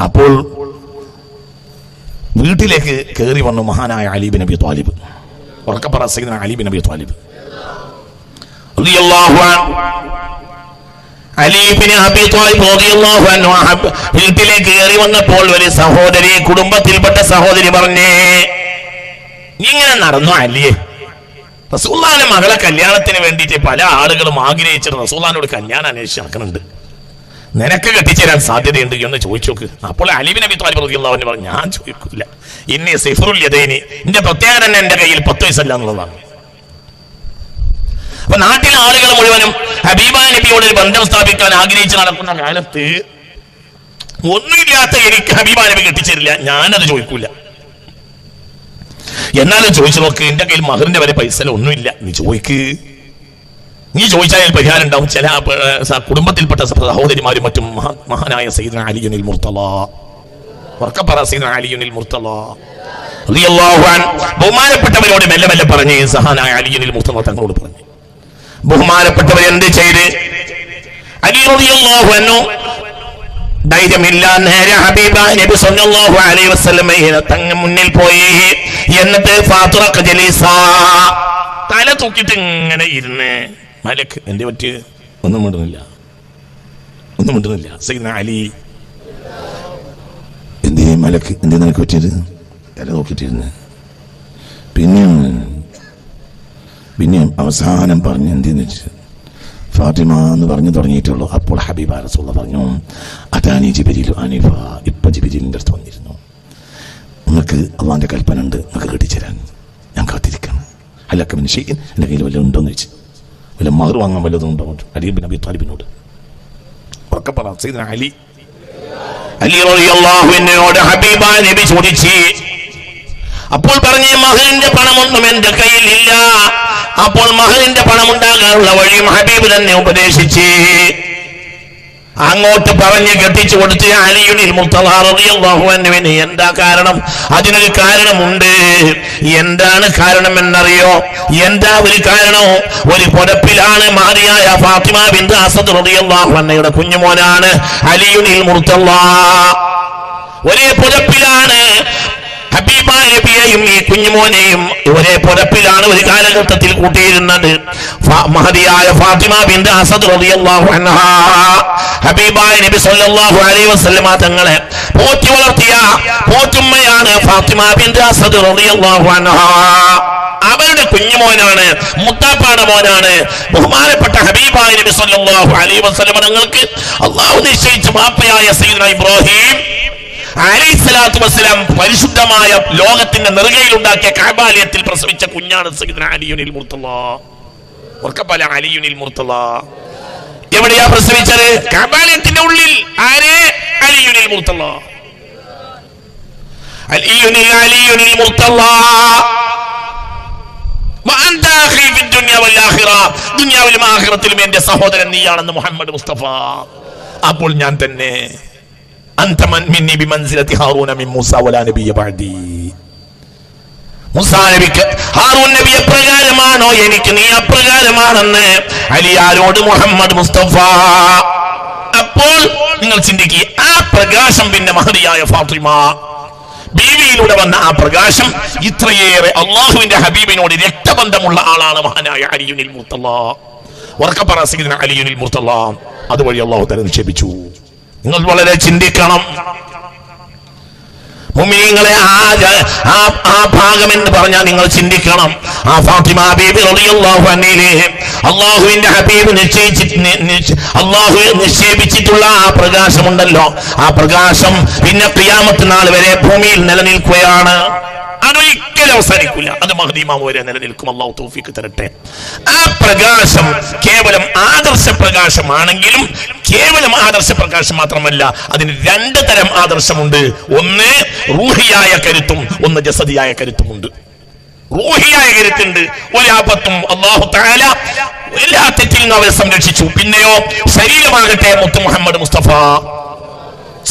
അപ്പോൾ വീട്ടിലേക്ക് കയറി വന്നു മഹാനായ അലി ബിൻ അബി ത്വാലിബ്. ഉറക്കപ്പറ സയ്യിദുനാ അലി ബിൻ അബി ത്വാലിബ് റളിയല്ലാഹു അൻഹു. അലി ബിൻ അബി ത്വാലിബ് റളിയല്ലാഹു അൻഹു വീട്ടിലേക്ക് കയറി വന്നപ്പോൾ ഒരു സഹോദരി, കുടുംബത്തിൽപ്പെട്ട സഹോദരി പറഞ്ഞേ, ഇങ്ങനെ നടന്നു അലിയെ, റസൂലുള്ളാഹിന്റെ മകളെ കല്യാണത്തിന് വേണ്ടിയിട്ട് പല ആളുകളും ആഗ്രഹിച്ചിട്ട് റസൂലുള്ളാഹിനോട് കല്യാണം അന്വേഷിച്ച് നടക്കുന്നുണ്ട്, നിനക്ക് കെട്ടിച്ചേരാൻ സാധ്യതയുണ്ട് എന്ന് ചോദിച്ചു നോക്ക്. അപ്പോൾ അലി ബിൻ അബി ത്വാലിബ് റളിയല്ലാഹു അൻഹു പറഞ്ഞു, ഞാൻ ചോദിക്കില്ല, ഇന്നീ സിഫറുൽ യദൈനി, എന്റെ പ്രത്യേകത തന്നെ എന്റെ കയ്യിൽ 10 വയസ്സല്ല എന്നുള്ളതാണ്. അപ്പൊ നാട്ടിലെ ആളുകൾ മുഴുവനും ഹബീബായ നബിയോട് ഒരു ബന്ധം സ്ഥാപിക്കാൻ ആഗ്രഹിച്ച് നടക്കുന്ന കാലത്ത് ഒന്നുമില്ലാത്ത എനിക്ക് ഹബീബായ നബി കെട്ടിച്ചേരില്ല, ഞാനത് ചോദിക്കൂല. എന്നാലും ചോദിച്ചു നോക്ക്, എന്റെ കയ്യിൽ മഹറിന്റെ വരെ പൈസ ഒന്നുമില്ല, നീ ചോദിക്ക്, നീ ചോദിച്ചാൽ പരിഹാരം ഉണ്ടാവും. ചില കുടുംബത്തിൽപ്പെട്ട സഹോദരിമാരും മറ്റും മഹാനായ സയ്യിദുനാ അലിയുൽ മുർത്തള, വർക്കപ്പറ സയ്യിദുനാ അലിയുൽ മുർത്തള റളിയല്ലാഹു അൻഹു ബഹുമാനപ്പെട്ടവരോട് മെല്ലെ മെല്ലെ പറഞ്ഞ്, സഹാനായ അലിയുൽ മുർത്തള തങ്ങളോട് പറഞ്ഞു, ബഹുമാനപ്പെട്ടവർ എന്ത് ചെയ്ത്? അലി റളിയല്ലാഹു അൻഹു ധൈര്യമില്ല, നേരെ ഹബീബായ നബി സല്ലല്ലാഹു അലൈഹി വസല്ലമയുടെ തങ്ങ മുന്നിൽ പോയി. എന്നിട്ട് ഫാത്തിറ ജലീസ, തല തൂക്കിട്ട് ഇങ്ങനെ ഇരുന്ന്, മലക്ക് എന്റെ പറ്റി ഒന്നും മിണ്ടുന്നില്ല. സയ്യിദുനാ അലി, എന്തേ മലക്ക്, എന്തേ നിനക്ക് പറ്റിയത്? തല നോക്കിട്ടിരുന്ന്. പിന്നെയും അവസാനം പറഞ്ഞു, എന്തെന്ന് വെച്ച് ഫാത്തിമ എന്ന് പറഞ്ഞു തുടങ്ങിയിട്ടുള്ളൂ. അപ്പോൾ ഹബീബ റസൂലുള്ളാഹി പറഞ്ഞു, അതാനി ജിബ്രീൽ അനീഫ, ഇപ്പൊ ജിബ്രീലിന്റെ അടുത്ത് വന്നിരുന്നു, നിങ്ങൾക്ക് അള്ളാന്റെ കൽപ്പന ഉണ്ട്, നിങ്ങൾക്ക് കെട്ടിച്ചേരാൻ, ഞാൻ കാത്തിരിക്കണം. അല്ലക്ക മിൻ ഷൈഇൻ, എൻ്റെ കയ്യിൽ വല്ലതും ഉണ്ടോന്ന് വെച്ച്, വല്ല മഹർ വാങ്ങാൻ വല്ലതും ഉണ്ടോ? അലി ബിൻ അബി ത്വാലിബിനോട് ഉറക്കപ്പറ സയ്യിദുനാ അലി റളിയല്ലാഹു അൻഹുവിനോട് ഹബീബായ നബി ചോദിച്ചു. അപ്പോൾ പറഞ്ഞ, മഹറിന്റെ പണമൊന്നും എന്റെ കയ്യിലില്ല. അപ്പോൾ മഹറിന്റെ പണം ഉണ്ടാകാനുള്ള വഴിയും ഹബീബ് തന്നെ ഉപദേശിച്ച് അങ്ങോട്ട് പറഞ്ഞ് കെട്ടിച്ചു കൊടുത്ത് അലിയുൽ മുർത്തള റളിയല്ലാഹു അൻഹുവിന്. എന്താ കാരണം? അതിനൊരു കാരണമുണ്ട്. എന്താണ് കാരണം എന്നറിയോ? എന്താ ഒരു കാരണം? ഒരു പുരപ്പിലാണ് മഹദിയായ ഫാത്തിമ ബിൻത് അസദ് റളിയല്ലാഹു അൻഹയുടെ കുഞ്ഞുമോനാണ് അലിയുൽ മുർത്തള. ഒരേ പുരപ്പിലാണ് ഹബീബായ നബിയെയും ഈ കുഞ്ഞുമോനെയും ഒരേ പുരപ്പിലാണ് ഒരു കാലഘട്ടത്തിൽ കൂട്ടിയിരുന്നത്. മഹദിയായ ഫാത്തിമ ബിൻത് അസദ് റളിയല്ലാഹു അൻഹ ഹബീബായ നബി സല്ലല്ലാഹു അലൈഹി വസല്ലമ തങ്ങളെ പോറ്റി വളർത്തിയ പോറ്റുമ്മയാണ് ഫാത്തിമ ബിൻത് അസദ് റളിയല്ലാഹു അൻഹ. അവരുടെ കുഞ്ഞുമോനാണ്, മുത്താപ്പാടെ മോനാണ് ബഹുമാനപ്പെട്ട ഹബീബായ നബി സല്ലല്ലാഹു അലൈഹി വസല്ലമ തങ്ങൾക്ക് അല്ലാഹു നിശ്ചയിച്ച മാപ്പയായ സയ്യിദുനാ ഇബ്രാഹിം അലൈഹിസ്സലാത്തു വസ്സലാം പരിശുദ്ധമായ ലോകത്തിന്റെ നെറുകയിൽ ഉണ്ടാക്കിയ കഅബാലയത്തിൽ പ്രസവിച്ച കുഞ്ഞാണ് സയ്യിദുനാ അലിയുൽ മുർത്തള. വർക്കപ്പല അലിയുൽ മുർത്തള എവിടെയാ പ്രസവിച്ചത്? കഅബാലയത്തിന്റെ ഉള്ളിൽ. ആരെ? അലിയുൽ മുർത്തള. അലിയുൽ മുർത്തള വഅൻത അഖീ ഫി ദുനിയ വൽ ആഖിറ, ദുനിയാവിലും ആഖിറത്തിലും എന്റെ സഹോദരൻ നീയാണെന്ന് മുഹമ്മദ് മുസ്തഫ. അപ്പോൾ ഞാൻ തന്നെ അൻത മിന്നി ബിമൻസിലതി ഹാറൂന മിൻ മൂസ വലാ നബിയ ബഅദി. മൂസാ നബിക്ക് ഹാറൂൻ നബി എപ്രകാരമാണോ എനിക്ക് നീ അപ്രകാരമാണെന്ന് അലിയാരോട് മുഹമ്മദ് മുസ്തഫ. അപ്പോൾ നിങ്ങൾ ചിന്തിക്കുക, ആ പ്രകാശം പിന്നെ മഹദിയായ ഫാത്തിമ ബീവിയിലൂടെ വന്ന ആ പ്രകാശം ഇത്രയേറെ അള്ളാഹുവിന്റെ ഹബീബിനോട് രക്തബന്ധമുള്ള ആളാണ് മഹാനായ അലിയുൽ മുർത്തള. വർക്കപ്പറ സയ്യിദുനാ അലിയുൽ മുർത്തള. അതുവഴി അള്ളാഹു തആല നിക്ഷേപിച്ചു. നിങ്ങൾ വളരെ ചിന്തിക്കണം. മുഅ്മിനീങ്ങളെ ആ ഭാഗം എന്ന് പറഞ്ഞാൽ നിങ്ങൾ ചിന്തിക്കണം. ആ ഫാത്തിമ ബീബി റളിയല്ലാഹു അൻഹയിലെ അല്ലാഹുവിന്റെ ഹബീബ് അല്ലാഹു നിക്ഷേപിച്ചിട്ടുള്ള ആ പ്രകാശമുണ്ടല്ലോ, ആ പ്രകാശം പിന്നെ ഖിയാമത്ത് നാൾ വരെ ഭൂമിയിൽ നിലനിൽക്കുകയാണ്. അതൊരിക്കലും അവസാനിക്കില്ല. അത് മഹ്ദി ഇമാം വരെ നിലനിൽക്കും. അല്ലാഹു തൗഫീഖ് തരട്ടെ. ആ പ്രകാശം കേവലം ആദർശ പ്രകാശമാണെങ്കിലും കേവലം ആദർശ പ്രകാശം മാത്രമല്ല, അതിന് രണ്ട് തരം ആദർശമുണ്ട്. ഒന്ന് റൂഹിയായ കരുത്തും ഒന്ന് ജസദിയായ കരുത്തുമുണ്ട്. റൂഹിയായ കരുത്തുണ്ട്, ഒരാപത്തും അല്ലാഹു തആല എല്ലാ തെറ്റിൽ നിന്നും അവരെ സംരക്ഷിച്ചു. പിന്നെയോ ശരീരമാകട്ടെ മുത്ത് മുഹമ്മദ് മുസ്തഫ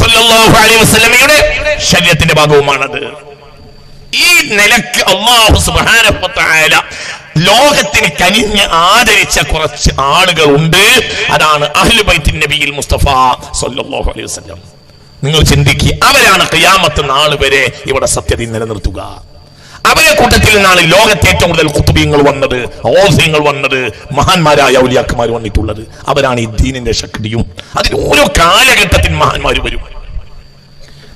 സല്ലല്ലാഹു അലൈഹി വസല്ലമയുടെ ശരീരത്തിന്റെ ഭാഗവുമാണത്. ഈ നിലക്ക് അല്ലാഹു സുബ്ഹാനഹു വ തആല ലോകത്തിന് കനിഞ്ഞ് ആദരിച്ച കുറച്ച് ആളുകൾ ഉണ്ട്. അതാണ് അഹ്ലു ബൈത്തിൻ നബിയിൽ മുസ്തഫ സല്ലല്ലാഹു അലൈഹി വസല്ലം. നിങ്ങൾ ചിന്തിക്കുക, അവരാണ് ഖിയാമത്ത് നാൾ വരെ ഇവിടെ സത്യത നിലനിർത്തുക. അവരെ കൂട്ടത്തിൽ നിന്നാണ് ലോകത്തെ ഏറ്റവും കൂടുതൽ ഖുത്ബീങ്ങൾ വന്നത്, ഔസിയങ്ങൾ വന്നത്, മഹാന്മാരായ ഔലിയാക്കന്മാർ വന്നിട്ടുള്ളത്. അവരാണ് ഈ ദീനിന്റെ ശക്തിയും. അതിന് ഓരോ കാലഘട്ടത്തിൽ മഹാന്മാർ വരും.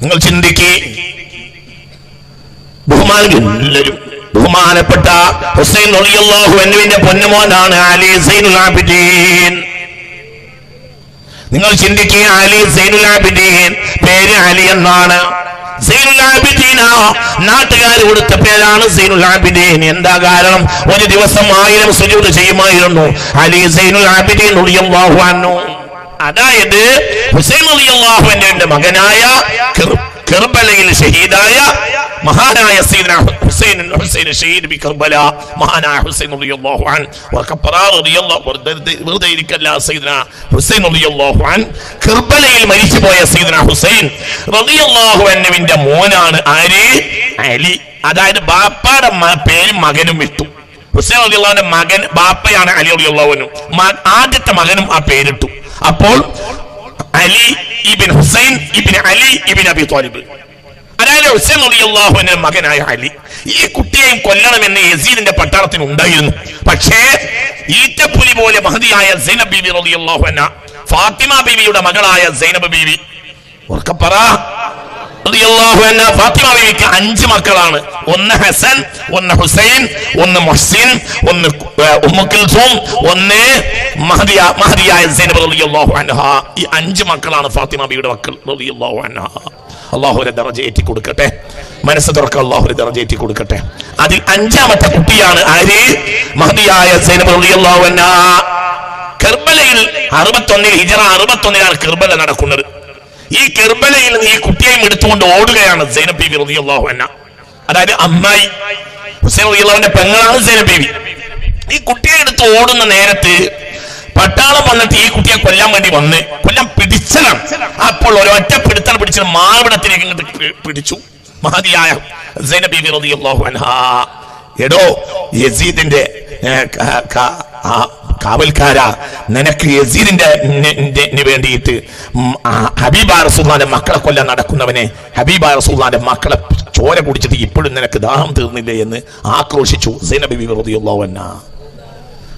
നിങ്ങൾ ചിന്തിക്കുക, ബഹുമാനപ്പെട്ട ഹുസൈൻ റളിയല്ലാഹു അൻഹുവിന്റെ പൊന്നുമോനാണ് അലി സൈനുൽ ആബിദീൻ. നിങ്ങൾ ചിന്തിക്കുക, അലി സൈനുൽ ആബിദീൻ പേര് അലി എന്നാണ്. സൈനുൽ ആബിദീൻ നാട്ടുകാർ കൊടുത്ത പേരാണ് സൈനുൽ ആബിദീൻ. എന്താ കാരണം? ഒരു ദിവസം 1000 സുജൂദ് ചെയ്യുമായിരുന്നു അലി സൈനുൽ ആബിദീൻ റളിയല്ലാഹു അൻഹു. അതായത് ഹുസൈൻ റളിയല്ലാഹു അൻഹുവിന്റെ മകനായ കർബലയിൽ ഷഹീദായ മഹാനായ സയ്യിദന ഹുസൈൻ ഷഹീദ് ബി കർബല, മഹാനായ ഹുസൈൻ റളിയല്ലാഹു അൻഹു വെറുതെ ഇരിക്കല്ല. സയ്യിദന ഹുസൈൻ റളിയല്ലാഹു അൻഹു കർബലയിൽ മരിച്ചുപോയ സയ്യിദന ഹുസൈൻ റളിയല്ലാഹു അൻഹുവിന്റെ മോനാണ് ആര്? അലി. അതായത് ബാപ്പയുടെ പേര് മകനും ഇട്ടു. ഹുസൈൻ റളിയല്ലാഹുവിന്റെ മകൻ ബാപ്പയാണ് അലി റളിയല്ലാഹു അൻഹു. ആദ്യത്തെ മകനും ആ പേരിട്ടു. അപ്പോൾ അലി ഇബ്ൻ ഹുസൈൻ ഇബ്ൻ അലി ഇബ്ൻ അബി ത്വാലിബ്. അതായത് ഹുസൈൻ റളിയല്ലാഹു അൻഹുവിന്റെ മകനായ അലി. ഈ കുട്ടിയെയും കൊല്ലണമെന്ന് യസീദിന്റെ പട്ടാളത്തിന് ഉണ്ടായിരുന്നു. പക്ഷേ ഈറ്റപ്പുലി പോലെ മഹദിയായ സൈനബ് ബീവി റളിയല്ലാഹു അൻഹ, ഫാത്തിമ ബീവിയുടെ മകളായ സൈനബ് ബീവി ഉറക്കപ്പറ റളിയല്ലാഹു അൻഹ, ഫാത്തിമ ബീവിക്ക് 5 മക്കളാണ്. ഒന്ന് ഹസൻ, ഒന്ന് ഹുസൈൻ, ഒന്ന് മുഹ്സിൻ, ഒന്ന് ഉമ്മു കുൽസൂം, ഒന്ന് മഹദിയായ സൈനബ് റളിയല്ലാഹു അൻഹ. ഈ 5 മക്കളാണ് ഫാത്തിമ ബീവിയുടെ മക്കൾ റളിയല്ലാഹു അൻഹ. അല്ലാഹുവിന്റെ ദറജ ഏറ്റി കൊടുക്കട്ടെ, മനസ്സ് തുറക്കുക, അല്ലാഹുവിന്റെ ദറജ ഏറ്റി കൊടുക്കട്ടെ. അതിൽ 5ാമത്തെ കുട്ടിയാണ് ആര്? മഹദിയായ സൈനബ് റളിയല്ലാഹു അൻഹ. കർബലയിൽ 61 ഹിജറ 61 കർബല നടക്കുന്നത്. ഈ കർബലയിൽ ഈ കുട്ടിയെയും എടുത്തുകൊണ്ട് ഓടുകയാണ് സൈനബ് ബീവി റളിയല്ലാഹു അൻഹ. അതായത് അമ്മായി ഹുസൈൻ റളിയല്ലാഹുവിന്റെ പെങ്ങളാണ് സൈനബ് ബീവി. ഈ കുട്ടിയെ എടുത്ത് ഓടുന്ന നേരത്ത് പട്ടാളം വന്നിട്ട് ഈ കുട്ടിയെ കൊല്ലാൻ വേണ്ടി കൊല്ലാൻ പിടിച്ചതാണ്. അപ്പോൾ ഒരൊറ്റ പിടിച്ച് മാർവിടത്തിലേക്ക് ഇങ്ങോട്ട് പിടിച്ചു മഹദിയായ സൈനബ് ബീവി റളിയല്ലാഹു അൻഹ. എടോ യസീദിന്റെ കാവൽക്കാരാ, നിനക്ക് യസീദിന്റെ വേണ്ടിയിട്ട് ഹബീബ റസൂലുള്ളാഹിന്റെ മക്കളെ കൊല്ലാൻ നടക്കുന്നവനെ, ഹബീബ റസൂലുള്ളാഹിന്റെ മക്കളെ ചോര കുടിച്ചിട്ട് ഇപ്പോഴും നിനക്ക് ദാഹം തീർന്നില്ലേ എന്ന് ആക്രോശിച്ചു സൈനബ് ബീവി റളിയല്ലാഹു അൻഹ.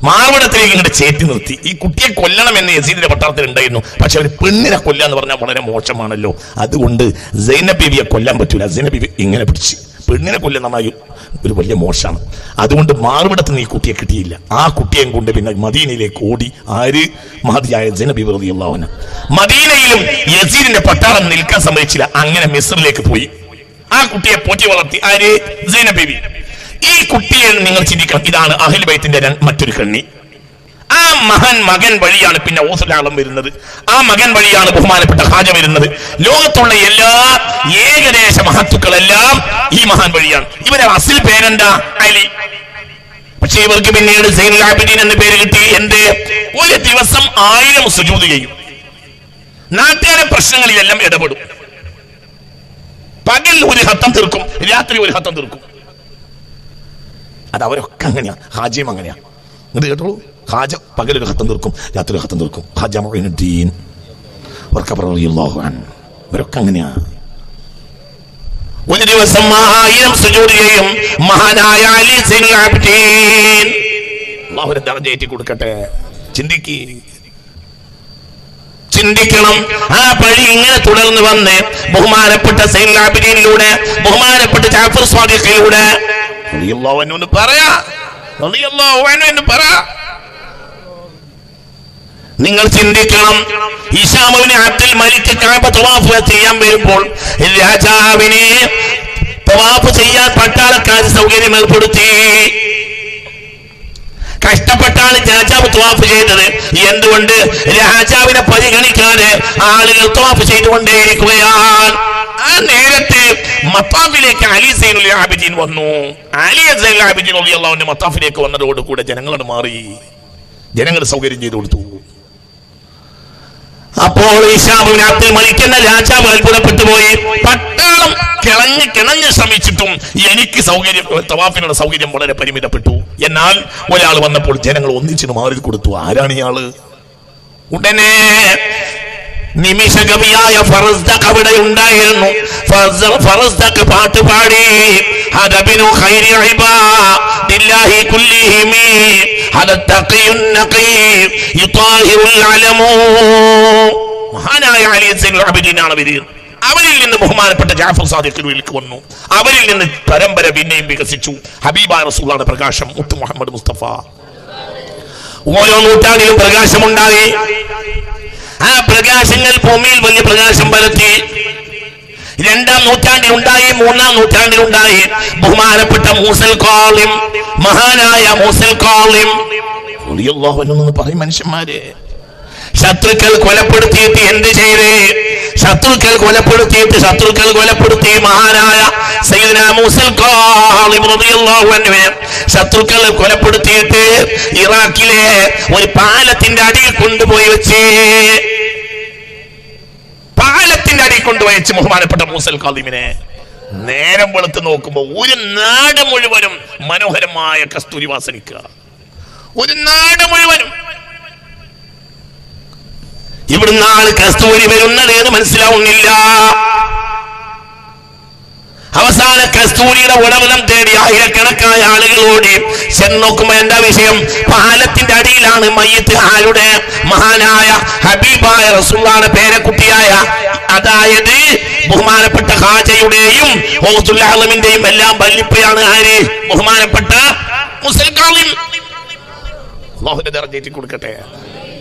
മാർവിടത്തിലേക്ക് ഇങ്ങോട്ട് ചേറ്റി നിർത്തി. ഈ കുട്ടിയെ കൊല്ലണമെന്ന് യസീദിന്റെ പട്ടാളത്തിൽ ഉണ്ടായിരുന്നു. പക്ഷെ ഒരു പെണ്ണിനെ കൊല്ലാന്ന് എന്ന് പറഞ്ഞാൽ വളരെ മോശമാണല്ലോ. അതുകൊണ്ട് സൈനബ് ബീവിയെ കൊല്ലാൻ പറ്റൂല. സൈനബ് ബീവി ഇങ്ങനെ പിടിച്ച്, പെണ്ണിനെ കൊല്ലുന്ന ഒരു വലിയ മോശമാണ്. അതുകൊണ്ട് മാർവിടത്ത് നിന്ന് ഈ കുട്ടിയെ കിട്ടിയില്ല. ആ കുട്ടിയെയും കൊണ്ട് പിന്നെ മദീനയിലേക്ക് ഓടി ആര്? മഹദിയായ സൈനബ് ബീവി റളിയല്ലാഹു അൻഹ. മദീനയിലും യസീദിന്റെ പട്ടാളം നിൽക്കാൻ സമ്മതിച്ചില്ല. അങ്ങനെ മിസ്റിലേക്ക് പോയി. ആ കുട്ടിയെ പോറ്റി വളർത്തി ആര്? സൈനബ് ബീവി. ഈ കുട്ടിയെ നിങ്ങൾ ചിന്തിക്കണം, ഇതാണ് അഹ്ലു ബൈത്തിന്റെ മറ്റൊരു കണ്ണി. ആ മകൻ വഴിയാണ് പിന്നെ ഔസുൽ വരുന്നത്. ആ മകൻ വഴിയാണ് ബഹുമാനപ്പെട്ട ഖാജ വരുന്നത്. ലോകത്തുള്ള എല്ലാ ഏകദേശ മഹത്തുക്കളെല്ലാം ഈ മഹാൻ വഴിയാണ്. ഇവരെ അസിൽ പേരെന്താ? അലി. പക്ഷെ ഇവർക്ക് പിന്നീട് സൈനുൽ ആബിദീൻ എന്ന പേര് കിട്ടി. എന്ത്? ഒരു ദിവസം 1000 സുജൂദ് ചെയ്യും. നാട്ടുകാരെ പ്രശ്നങ്ങളിലെല്ലാം ഇടപെടും. പകൽ ഒരു ഹത്തം തീർക്കും, രാത്രി ഒരു ഹത്തം തീർക്കും. അത് അവരൊക്കെ അങ്ങനെയാ. ഹാജിയും അങ്ങനെയാ. ഇത് കേട്ടോളൂ, ഖാജ പകലൊരു ഹത്തം തീർക്കും, രാത്രി ഒരു ഹത്തം തീർക്കും. ഖാജ മുഈനുദ്ദീൻ റളിയല്ലാഹു അൻഹു ഇവരൊക്കെ അങ്ങനെയാ. ഒരു ദിവസം 1000 സുജൂദ് ചെയ്യും മഹാനായ അലി സൈനുൽ ആബിദീൻ. അല്ലാഹുവിന്റെ ദറജ ഏറ്റി കൊടുക്കട്ടെ. ചിന്തിക്കണം. ആ പഴി ഇങ്ങനെ തുടർന്ന് വന്ന് ബഹുമാനപ്പെട്ട സൈനുൽ ആബിദീനിലൂടെ, ബഹുമാനപ്പെട്ട ജാഫർ സ്വാദിഖിലൂടെ റളിയല്ലാഹു അൻഹു എന്ന് പറയാ, റളിയല്ലാഹു അൻഹു എന്ന് പറയാ. നിങ്ങൾ ചിന്തിക്കണം, ഹിശാം ഇബ്നു അബ്ദുൽ മലിക് കഅബ തവാഫ് ചെയ്യാൻ വരുമ്പോൾ രാജാവിനെ തവാഫ് ചെയ്യാൻ പട്ടാളക്കാർ സൗകര്യം ഏർപ്പെടുത്തി. കഷ്ടപ്പെട്ടാണ് രാജാവ് തവാഫ് ചെയ്തത്. എന്തുകൊണ്ട്? രാജാവിനെ പരിഗണിക്കാതെ ആളുകൾ തവാഫ് ചെയ്തുകൊണ്ടേയിരിക്കുകയാണ്. ആ നേരത്തെ മത്താഫിലേക്ക് അലി സൈനുൽ ആബിദീൻ വന്നു. അലി സൈനുൽ ആബിദീൻ റളിയല്ലാഹു അൻഹു മത്താഫിലേക്ക് വന്നതോടുകൂടെ ജനങ്ങളോട് മാറി, ജനങ്ങൾ സൗകര്യം ചെയ്തു കൊടുത്തു. അപ്പോൾ ഹിശാം ഇബ്നു അബ്ദുൽ മലിക് എന്ന രാജാവ് അത്ഭുതപ്പെട്ടു പോയി. പട്ടാളം കിണഞ്ഞ് ശ്രമിച്ചിട്ടും എനിക്ക് സൗകര്യം, തവാഫിനുള്ള സൗകര്യം വളരെ പരിമിതപ്പെട്ടു. എന്നാൽ ഒരാൾ വന്നപ്പോൾ ജനങ്ങൾ ഒന്നിച്ചിന് മാറി കൊടുത്തു. ആരാണ് ഇയാള്? ഉടനെ നിമിഷകവിയായ ഫറസ്ദഖ് അവിടെ ഉണ്ടായിരുന്നു. ഫറസ്ദഖ് പാട്ട് പാടി, ഹദബിനു ഖൈരി ഇബാദില്ലാഹി കുല്ലിഹിം ഹദത്തഖിയുൻ നഖി യുതാഹിറുൽ അലമു. മഹാനായ അലി സൈനുൽ ആബിദീനാണ് വരിക. അവരിൽ നിന്ന് ബഹുമാനപ്പെട്ട ജാഫർ സാദിഖിലേക്ക് വന്നു. അവരിൽ നിന്ന് പരമ്പര പിന്നെയും വികസിച്ചു. ഹബീബായ റസൂലുള്ളാഹിയുടെ പ്രകാശം മുത്ത് മുഹമ്മദ് മുസ്തഫ. ഓരോ നൂറ്റാണ്ടിലും പ്രകാശമുണ്ടായി. ആ പ്രകാശങ്ങൾ ഭൂമിയിൽ വലിയ പ്രകാശം പരത്തി. 2-ാം നൂറ്റാണ്ടിലുണ്ടായി, 3-ാം നൂറ്റാണ്ടിലുണ്ടായി. ബഹുമാനപ്പെട്ട മൂസൽ കാളിം, മഹാനായ മൂസൽ കാളിം റളിയല്ലാഹു അൻഹു എന്ന് പറയും മനുഷ്യന്മാരെ. ശത്രുക്കൾ കൊലപ്പെടുത്തിയിട്ട് എന്ത് ചെയ്ത്? ശത്രുക്കൾ കൊലപ്പെടുത്തി മഹാനായ സയ്യിദുനാ മൂസൽ കാളിം റളിയല്ലാഹു അൻഹു ശത്രുക്കൾ കൊലപ്പെടുത്തിയിട്ട് ഇറാഖിലെ ഒരു പാലത്തിന്റെ അടിയിൽ കൊണ്ടുപോയി വെച്ച്, ബഹുമാനപ്പെട്ട മൂസൽ കാളിമിനെ നേരം വെളുത്ത് നോക്കുമ്പോ ഒരു നാട് മുഴുവനും മനോഹരമായ കസ്തൂരി വാസനിക്കുക. ഒരു നാട് മുഴുവനും. ഇവിടുന്ന് ആള് കസ്തൂരി വരുന്നത് എന്ന് മനസ്സിലാവുന്നില്ല. അവസാന കസ്തൂരിയുടെ ഉടമനം തേടി ആയിരക്കണക്കായ ആളുകളോട് ചെന്ന് നോക്കുമ്പോ എന്താ വിഷയം? പാലത്തിന്റെ അടിയിലാണ് മയ്യിത്ത്. ആരുടെ? മഹാനായ ഹബീബായ റസൂലുള്ളാഹിയുടെ പേരക്കുട്ടിയായ, അതായത് ബഹുമാനപ്പെട്ട ഖാജയുടെയും ഗൗസുൽ ആലമിന്റെയും എല്ലാം വല്ലിപ്പയാണ് ആര്? ബഹുമാനപ്പെട്ട മൂസൽ കാളിം. അല്ലാഹു ദർജ കൊടുക്കട്ടെ.